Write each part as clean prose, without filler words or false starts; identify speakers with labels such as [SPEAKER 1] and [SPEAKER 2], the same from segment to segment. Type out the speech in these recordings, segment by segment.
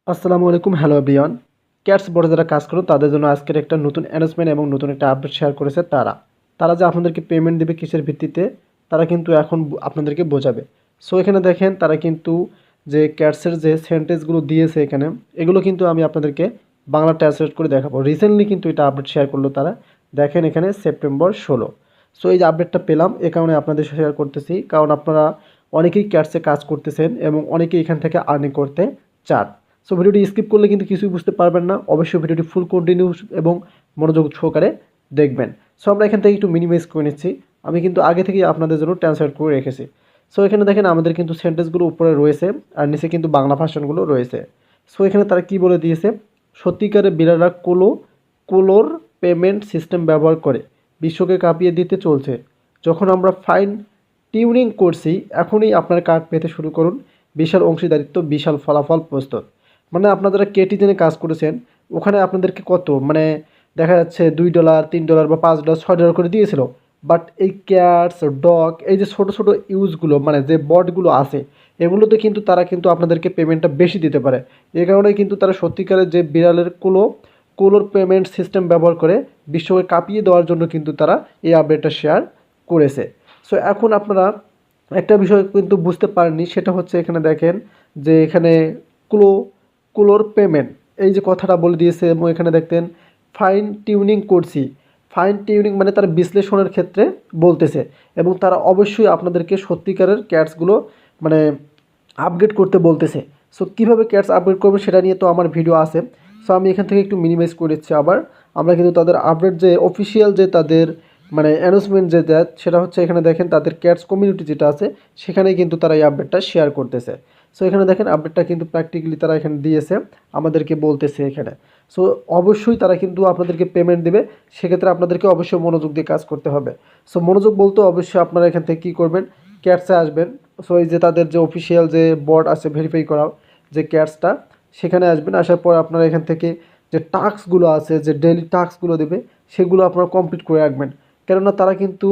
[SPEAKER 1] আসসালামু আলাইকুম, hello everyone. Cats বোর্ডে যারা কাজ করো তাদের জন্য আজকের একটা নতুন অ্যানাউন্সমেন্ট এবং নতুন একটা আপডেট শেয়ার করেছে তারা যে আপনাদেরকে পেমেন্ট দেবে কিসের ভিত্তিতে তারা কিন্তু এখন আপনাদেরকে বোঝাবে। সো এখানে দেখেন তারা কিন্তু যে ক্যাটসের যে সেন্টেন্সগুলো দিয়েছে এখানে, এগুলো কিন্তু আমি আপনাদেরকে বাংলা ট্রান্সলেট করে দেখাবো। রিসেন্টলি কিন্তু এটা আপডেট শেয়ার করলো তারা। দেখেন এখানে সেপ্টেম্বর 16। সো এই যে আপডেটটা পেলাম এ কারণে আপনাদের সাথে শেয়ার করতেছি, কারণ আপনারা অনেকেই ক্যাটসে কাজ করতেছেন এবং অনেকেই এখান থেকে আর্নিং করতে চান। সো ভিডিওটি স্কিপ করলে কিন্তু কিছুই বুঝতে পারবেন না, অবশ্যই ভিডিওটি ফুল কন্টিনিউ এবং মনোযোগ সহকারে দেখবেন। সো আমরা এখান থেকে একটু মিনিমাইজ করে নিচ্ছি, আমি কিন্তু আগে থেকেই আপনাদের জন্য ট্রান্সলেট করে রেখেছি। সো এখানে দেখেন আমাদের কিন্তু সেন্টেন্সগুলো উপরে রয়েছে আর নিচে কিন্তু বাংলা ভার্সনগুলো রয়েছে। সো এখানে তারা কি বলে দিয়েছে, সত্যিকারের বিড়ালরা কোলোর পেমেন্ট সিস্টেম ব্যবহার করে বিশ্বকে কাঁপিয়ে দিতে চলছে। যখন আমরা ফাইন টিউনিং করছি, এখনই আপনার কার্ড পেতে শুরু করুন। বিশাল অংশীদারিত্ব, বিশাল ফলাফল প্রস্তুত। মানে আপনারা যারা কেটিজেনে কাজ করেছেন ওখানে আপনাদেরকে কত মানে দেখা যাচ্ছে $2, $3 বা $5, $6 করে দিয়েছিল। বাট এই ক্যাটস, ডগ, এই যে ছোটো ছোটো ইউজগুলো মানে যে বটগুলো আছে এগুলোতে কিন্তু তারা কিন্তু আপনাদেরকে পেমেন্টটা বেশি দিতে পারে। এই কারণে কিন্তু তারা সত্যিকারের যে বিড়ালের কোলোর পেমেন্ট সিস্টেম ব্যবহার করে বিশ্বকে কাঁপিয়ে দেওয়ার জন্য কিন্তু তারা এই আপডেটটা শেয়ার করেছে। সো এখন আপনারা একটা বিষয় কিন্তু বুঝতে পারেননি, সেটা হচ্ছে এখানে দেখেন যে এখানে ক্লো কুলোর পেমেন্ট এই যে কথাটা বলে দিয়েছে এবং এখানে দেখতেন ফাইন টিউনিং করছি। ফাইন টিউনিং মানে তার বিশ্লেষণের ক্ষেত্রে বলতেছে এবং তারা অবশ্যই আপনাদেরকে সত্যিকারের ক্যাটসগুলো মানে আপগ্রেড করতে বলতেছে। সো কীভাবে ক্যাটস আপগ্রেড করবে সেটা নিয়ে তো আমার ভিডিও আছে। সো আমি এখান থেকে একটু মিনিমাইজ করে দিচ্ছি। আবার আমরা কিন্তু তাদের আপডেট যে অফিসিয়াল যে তাদের মানে অ্যানাউন্সমেন্ট যে দেয় সেটা হচ্ছে এখানে দেখেন তাদের ক্যাটস কমিউনিটি যেটা আছে সেখানে কিন্তু তারা এই আপডেটটা শেয়ার করতেছে। সো এখানে দেখেন আপডেটটা কিন্তু প্র্যাকটিক্যালি তারা এখানে দিয়েছে, আমাদেরকে বলতেছে এখানে। সো অবশ্যই তারা কিন্তু আপনাদেরকে পেমেন্ট দেবে, সেক্ষেত্রে আপনাদেরকে অবশ্যই মনোযোগ দিয়ে কাজ করতে হবে। সো মনোযোগ বলতে অবশ্যই আপনারা এখান থেকে কী করবেন, ক্যাটসে আসবেন। সো এই যে তাদের যে অফিসিয়াল যে বোর্ড আছে ভেরিফাই করা যে ক্যাটসটা, সেখানে আসবেন। আসার পর আপনারা এখান থেকে যে টাস্কগুলো আছে, যে ডেইলি টাস্কগুলো দেবে সেগুলো আপনারা কমপ্লিট করে রাখবেন। কেননা তারা কিন্তু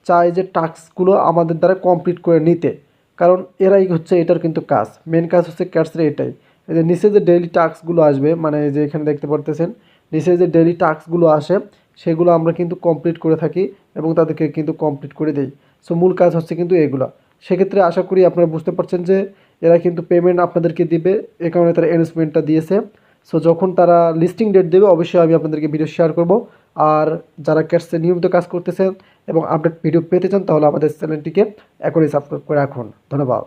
[SPEAKER 1] চায় যে টাস্কগুলো আমাদের দ্বারা কমপ্লিট করে নিতে, কারণ এরাই হচ্ছে এটার কিন্তু কাজ, মেন কাজ হচ্ছে ক্যাটসের এটাই। এই যে নিচে যে ডেইলি টাস্কগুলো আসবে মানে যে এখানে দেখতে পারতেছেন নিচে যে ডেইলি টাস্কগুলো আসে সেগুলো আমরা কিন্তু কমপ্লিট করে থাকি এবং তাদেরকে কিন্তু কমপ্লিট করে দেই। সো মূল কাজ হচ্ছে কিন্তু এগুলো। সেক্ষেত্রে আশা করি আপনারা বুঝতে পারছেন যে এরা কিন্তু পেমেন্ট আপনাদেরকে দিবে, এ কারণে তারা অ্যানাউন্সমেন্টটা দিয়েছে। সো যখন তারা লিস্টিং ডেট দেবে অবশ্যই আমি আপনাদেরকে ভিডিও শেয়ার করব। আর যারা ক্যাটসে নিয়মিত কাজ করতেছেন এবং আপডেট ভিডিও পেতে চান তাহলে আমাদের চ্যানেলটিকে এখনই সাবস্ক্রাইব করে রাখুন। ধন্যবাদ।